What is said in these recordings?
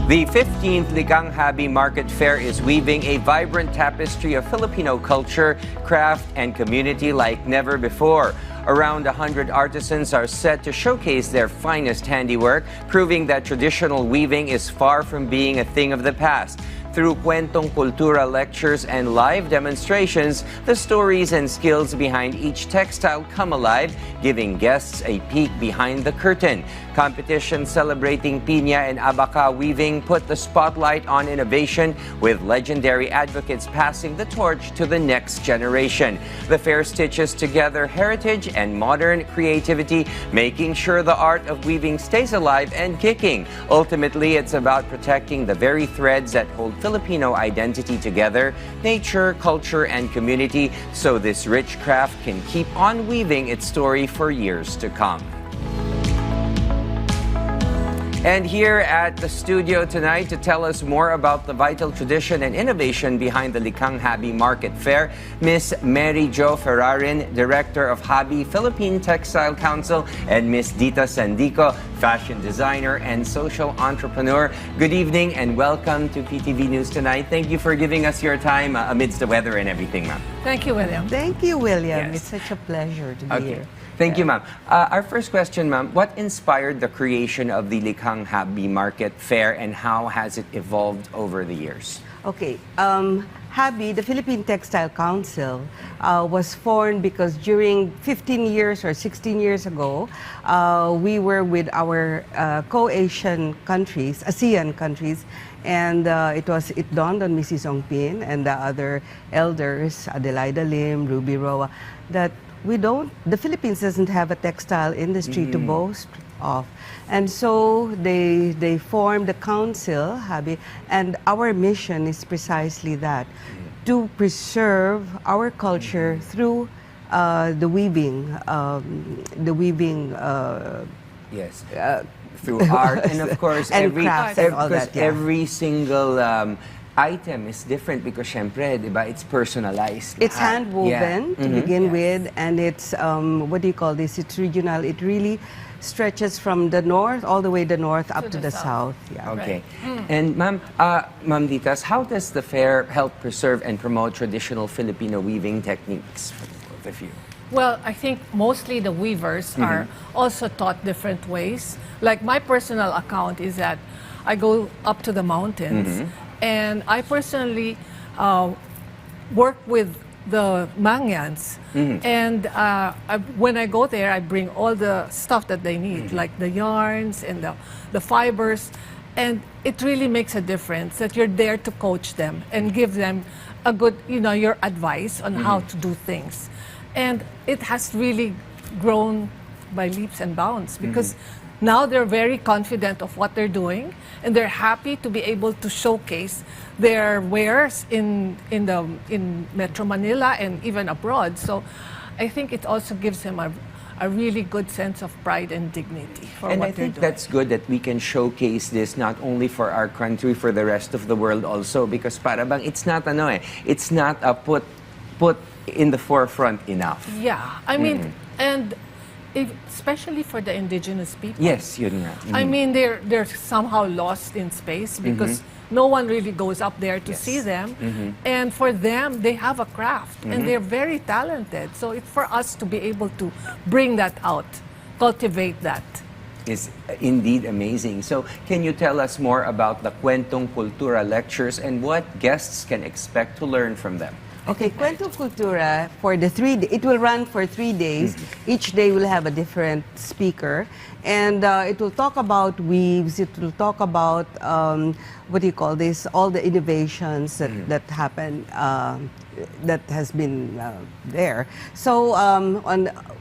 The 15th Likang Habi Market Fair is weaving a vibrant tapestry of Filipino culture, craft, and community like never before. Around 100 artisans are set to showcase their finest handiwork, proving that traditional weaving is far from being a thing of the past. Through Kwentong Kultura lectures and live demonstrations, the stories and skills behind each textile come alive, giving guests a peek behind the curtain. Competitions celebrating Piña and Abaca weaving put the spotlight on innovation, with legendary advocates passing the torch to the next generation. The fair stitches together heritage and modern creativity, making sure the art of weaving stays alive and kicking. Ultimately, it's about protecting the very threads that hold Filipino identity together, nature, culture, and community, so this rich craft can keep on weaving its story for years to come. And here at the studio tonight to tell us more about the vital tradition and innovation behind the Likang Habi Market Fair, Miss Mary Jo Ferrarin, Director of Habi Philippine Textile Council, and Miss Dita Sandico, fashion designer and social entrepreneur. Good evening and welcome to PTV News Tonight. Thank you for giving us your time amidst the weather and everything, ma'am. Thank you, William. Thank you, William. Yes. It's such a pleasure to be here. Thank you, ma'am. Our first question, ma'am, what inspired the creation of the Likang Habi Market Fair and how has it evolved over the years? Okay. Habi, the Philippine Textile Council, was formed because during 15 years or 16 years ago, we were with our co-Asian countries, ASEAN countries, and it dawned on Mrs. Ongpin and the other elders, Adelaida Lim, Ruby Roa, that the Philippines doesn't have a textile industry to boast of. And so they formed the council, Habi, and our mission is precisely that, to preserve our culture through the weaving, Yes. Through art and of course and crafts and all that, yeah. Every single item is different because syempre, diba, it's personalized. It's hand woven to begin with, and it's what do you call this? It's regional. It really stretches from the north all the way up to the south. Yeah. Okay. Right. And Ma'am Ditas, how does the fair help preserve and promote traditional Filipino weaving techniques for both of you? Well, I think mostly the weavers are also taught different ways. Like my personal account is that I go up to the mountains and I personally work with the Mangyans. And when I go there, I bring all the stuff that they need, like the yarns and the fibers. And it really makes a difference that you're there to coach them and give them a good, your advice on how to do things. And it has really grown by leaps and bounds because now they're very confident of what they're doing and they're happy to be able to showcase their wares in Metro Manila and even abroad. So I think it also gives them a really good sense of pride and dignity for and what I think they're doing. that's good that we can showcase this not only for our country, for the rest of the world also, because para bang it's not it's not a put in the forefront enough. Yeah, I mean, and especially for the indigenous people. Yes, yun nga. I mean, they're somehow lost in space because no one really goes up there to see them. And for them, they have a craft and they're very talented. So it's for us to be able to bring that out, cultivate that. Is indeed amazing. So can you tell us more about the Kwentong Kultura lectures and what guests can expect to learn from them? Okay, Kwentong Kultura, it will run for 3 days. Each day will have a different speaker. And it will talk about weaves, it will talk about, what do you call this, all the innovations that happen, that has been there. So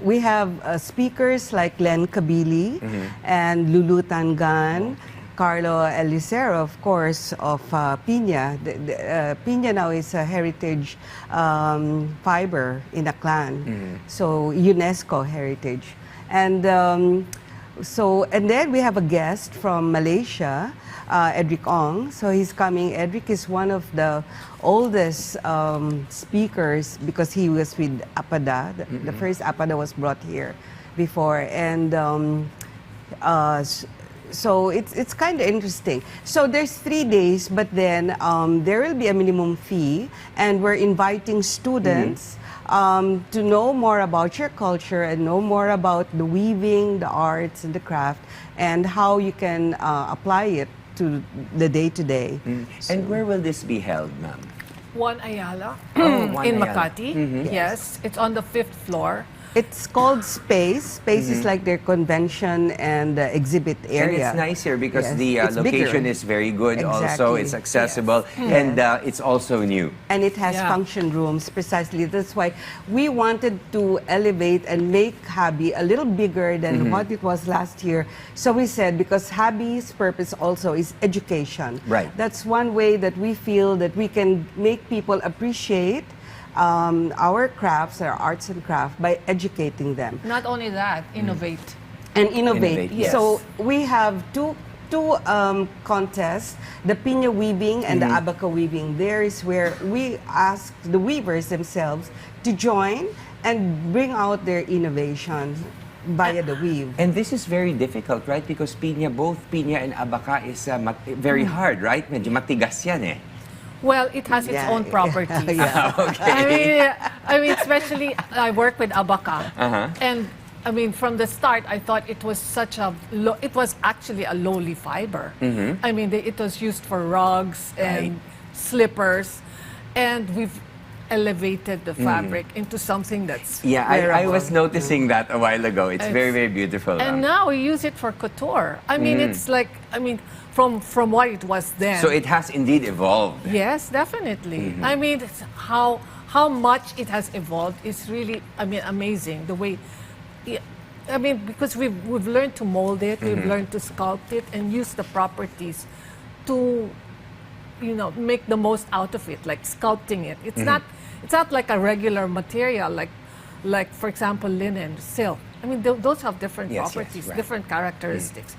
we have speakers like Len Kabili and Lulu Tangan, Carlo Elisero, of course, of Piña. Piña now is a heritage fiber in a clan, so UNESCO heritage. And and then we have a guest from Malaysia, Edric Ong. So he's coming. Edric is one of the oldest speakers because he was with Apada. The first Apada was brought here before, and So it's kind of interesting. So there's 3 days, but then there will be a minimum fee, and we're inviting students to know more about your culture and know more about the weaving, the arts, and the craft, and how you can apply it to the day-to-day. And where will this be held, ma'am? One Ayala One in Ayala. Makati. Yes, it's on the 5th floor. It's called Space. Space is like their convention and exhibit And area. it's nice here because Yes, the it's location bigger. is very good also. Exactly. It's accessible and it's also new. And it has Yeah. function rooms, precisely. That's why we wanted to elevate and make Habi a little bigger than what it was last year. So we said, because Habi's purpose also is education. Right. That's one way that we feel that we can make people appreciate our crafts, our arts and craft, by educating them. Not only that, innovate. And innovate. Innovate, yes. So we have two contests, the Piña weaving and the Abaca weaving. There is where we ask the weavers themselves to join and bring out their innovation via the weave. And this is very difficult, right? Because both Piña and Abaca is very hard, right? Medyo matigas yan eh. Well, it has its Yeah. own properties. Yeah. I mean, especially I work with Abaca, and I mean, from the start, I thought it was it was actually a lowly fiber. I mean, it was used for rugs and slippers, and we've elevated the fabric into something that's Yeah, I wearable. was noticing that a while ago. It's very, very beautiful. And now we use it for couture. I mean, it's like, I mean, from what it was then. So it has indeed evolved. Yes, definitely. I mean, how much it has evolved is really, I mean, amazing. The way, I mean, because we've learned to mold it, we've learned to sculpt it, and use the properties to, you know, make the most out of it, like sculpting it. It's not like a regular material, like for example, linen, silk. I mean, those have different Yes, yes, properties, right. different characteristics.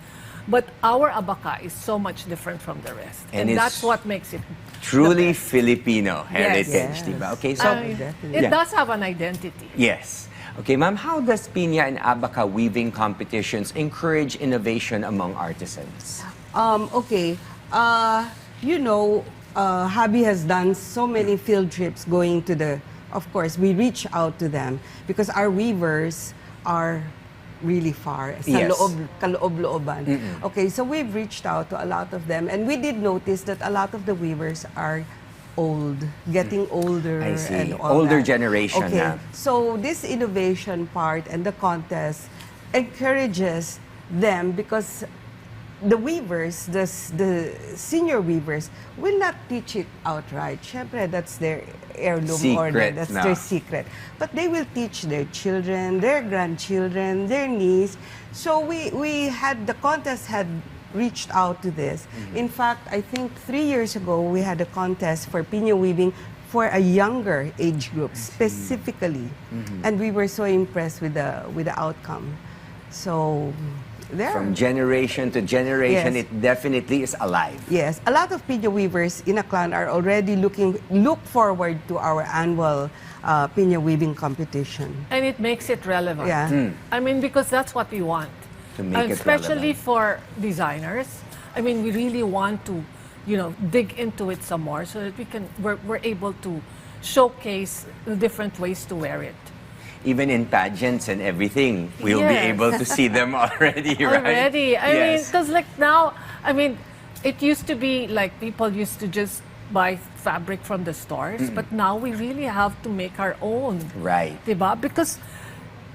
But our Abaca is so much different from the rest. And And it's that's what makes it Truly the best. Filipino heritage, Yes. diba? Okay, so I mean, Definitely. it does have an identity. yes. Okay, ma'am, how does Piña and Abaca weaving competitions encourage innovation among artisans? Okay. You know, Habi has done so many field trips going to of course, we reach out to them because our weavers are really far. Sa Yes. kaloob-looban. Okay, so we've reached out to a lot of them, and we did notice that a lot of the weavers are old, getting older. I see. And all Older that. generation Okay, na. so this innovation part and the contest encourages them because the weavers, the senior weavers, will not teach it outright. Syempre, that's their heirloom or Secret that's na. their secret. But they will teach their children, their grandchildren, their niece. So the contest had reached out to this. In fact, I think 3 years ago, we had a contest for Piña weaving for a younger age group specifically. And we were so impressed with the outcome. So there. From generation to generation, Yes. it definitely is alive. Yes, a lot of Piña weavers in Aklan are already look forward to our annual Piña weaving competition. And it makes it relevant. Yeah. I mean, because that's what we want. To make it especially relevant. for designers. I mean, we really want to, you know, dig into it some more so that we're able to showcase the different ways to wear it. Even in pageants and everything, we'll be Yes. able to see them already, right? Already. I mean, Yes. because like now, I mean, it used to be like people used to just buy fabric from the stores, but now we really have to make our own. Right. Diba? Because,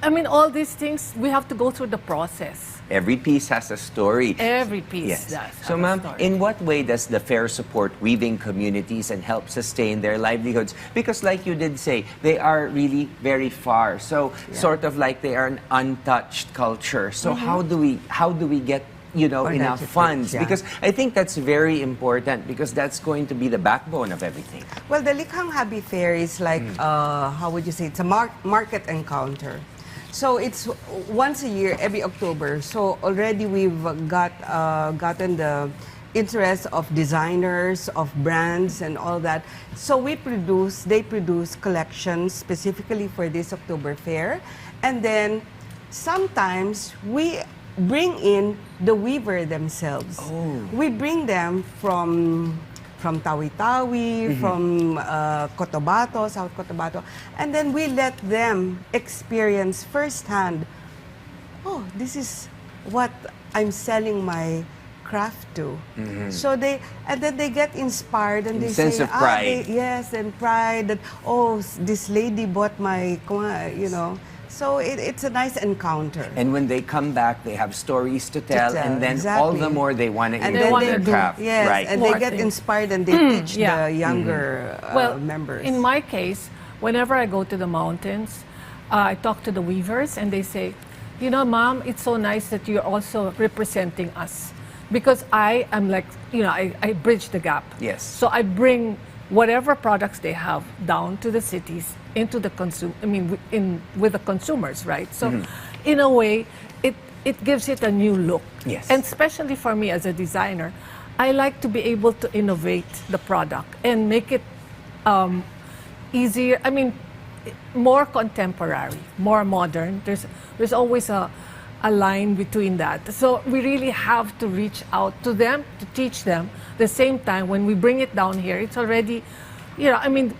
I mean, all these things, we have to go through the process. Every piece has a story. Every piece Yes. does. So, have a ma'am, story. in what way does the fair support weaving communities and help sustain their livelihoods? Because, like you did say, they are really very far. So, sort of like they are an untouched culture. So, how do we get enough Uneducated, funds? yeah. Because I think that's very important because that's going to be the backbone of everything. Well, the Likhang Habi Fair is like, how would you say, it's a market encounter. So it's once a year, every October. So already we've gotten the interest of designers, of brands, and all that. So they produce collections specifically for this October fair. And then sometimes we bring in the weaver themselves. Oh. We bring them from Tawi-Tawi, from Cotabato, South Cotabato, and then we let them experience firsthand, oh, this is what I'm selling my craft to. So and then they get inspired and they sense say, of pride. yes, and pride that, oh, this lady bought my, you know. So it's a nice encounter. And when they come back, they have stories to tell, and then all exactly. the more they want to And improve then their craft. Yes, right. and More they get things. inspired and they teach Yeah. the younger members. In my case, whenever I go to the mountains, I talk to the weavers and they say, you know, Mom, it's so nice that you're also representing us. Because I am like, you know, I bridge the gap. Yes. So I bring whatever products they have down to the cities, into the with the consumers, right? So in a way, it gives it a new look. Yes. And especially for me as a designer, I like to be able to innovate the product and make it easier. I mean, more contemporary, more modern. There's always a line between that. So we really have to reach out to them to teach them. The same time, when we bring it down here, it's already, you know, I mean,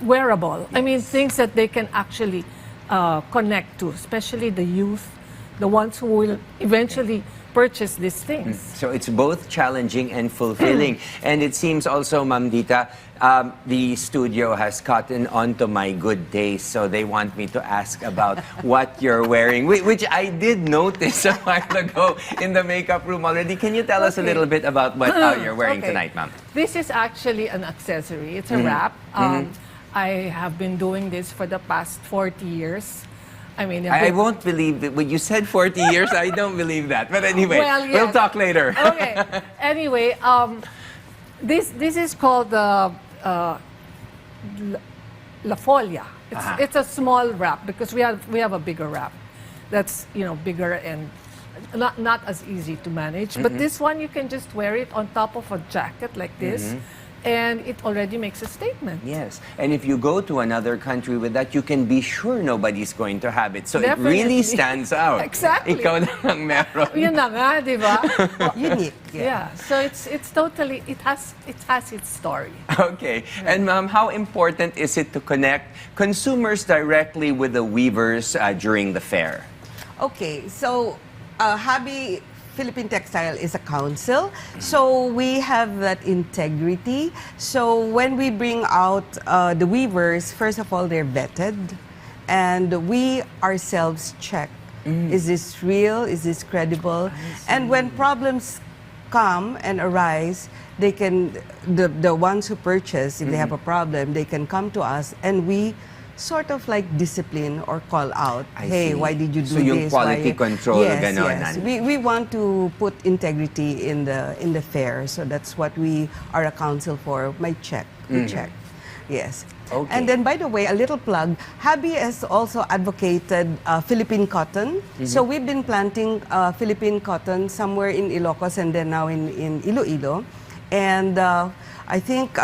wearable. I mean, things that they can actually connect to, especially the youth, the ones who will eventually purchase these things. So it's both challenging and fulfilling. And it seems also, Ma'am Dita, the studio has gotten onto my good taste, so they want me to ask about what you're wearing, which I did notice a while ago in the makeup room already. Can you tell us a little bit about what you're wearing tonight, ma'am? This is actually an accessory. It's a wrap. I have been doing this for the past 40 years. I mean, I won't believe that when you said 40 years. I don't believe that. But anyway, Well, yes. we'll talk later. Okay. Anyway, this is called the La Folia. It's a small wrap because we have a bigger wrap that's, you know, bigger and not as easy to manage. But this one, you can just wear it on top of a jacket like this. And it already makes a statement. Yes. And if you go to another country with that, you can be sure nobody's going to have it. So Definitely. it really stands out. Exactly. Ikaw lang ang meron. Yun na nga, di ba? Unique. Yeah. So it's totally, it has its story. Okay. And ma'am, how important is it to connect consumers directly with the weavers during the fair? Okay, so Habi Philippine Textile is a council, so we have that integrity. So when we bring out the weavers, first of all, they're vetted, and we ourselves check, is this real, is this credible? And when problems come and arise, they can, the ones who purchase, if they have a problem, they can come to us and we sort of like discipline or call out, hey, why did you do this? So yung quality control, yes, ganon. yes. We want to put integrity in the fair, so that's what we are a council for. My check, we check, yes. Okay. And then, by the way, a little plug, Habi has also advocated Philippine cotton. So we've been planting Philippine cotton somewhere in Ilocos and then now in Iloilo. And I think,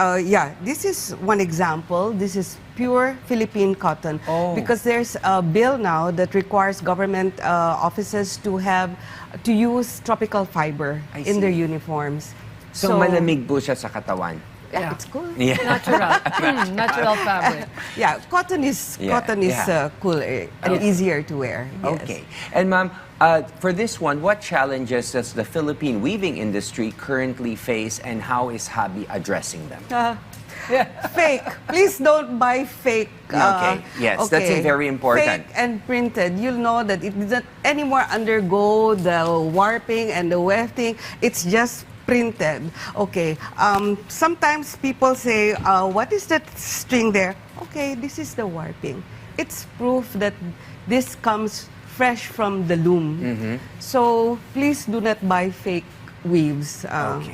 this is one example. This is pure Philippine cotton. Because there's a bill now that requires government offices to use tropical fiber in their uniforms. So malamig po siya sa katawan. Yeah, it's cool. Yeah. Natural fabric. Yeah, cotton is cooler and easier to wear. Yes. Okay. And ma'am, for this one, what challenges does the Philippine weaving industry currently face, and how is Habi addressing them? Fake. Please don't buy fake. Okay. Yes, that's very important. Fake and printed. You'll know that it doesn't anymore undergo the warping and the wefting. It's just printed. Okay. Sometimes people say, what is that string there? Okay, this is the warping. It's proof that this comes fresh from the loom. So please do not buy fake weaves.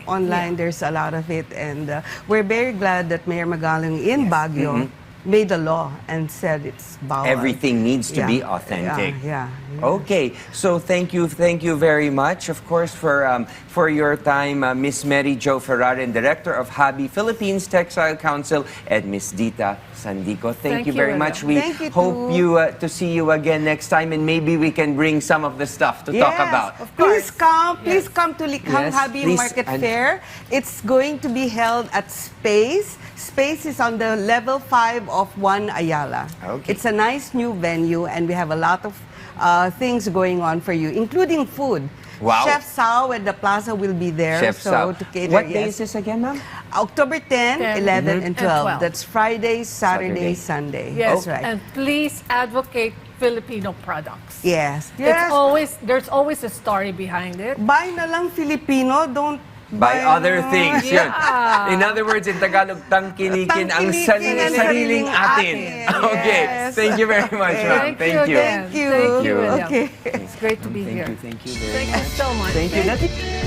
Online, there's a lot of it. And we're very glad that Mayor Magalang in Baguio made a law and said it's bawal. Everything needs to be authentic. Yeah. Okay, so thank you very much, of course, for your time, Miss Mary Jo Ferraren, Director of Hobby Philippines Textile Council, and Miss Dita Sandico. Thank you very much. We Thank you hope to see you again next time, and maybe we can bring some of the stuff to talk about. Of course. Please come to Likhang Yes, Hobby please. Market Fair. It's going to be held at Space. Space is on the level 5 of 1 Ayala. Okay. It's a nice new venue, and we have a lot of things going on for you, including food. Wow. Chef Sao at the plaza will be there. Chef Sao. To cater, What day is this again, ma'am? October 10, 11, and 12. 12. That's Friday, Saturday, Saturday. Sunday. Yes, That's right. and please advocate Filipino products. Yes. There's always a story behind it. Buy na lang Filipino, don't By other things. Yeah. Yun. In other words, in Tagalog, tangkinikin ang Tangkinikin ang sariling atin. atin. Okay. Yes. Thank you very much, ma'am. Thank you again. Thank you. Thank you, William. Okay. It's great to be here. Thank you very Thank you much. so much. Thank you.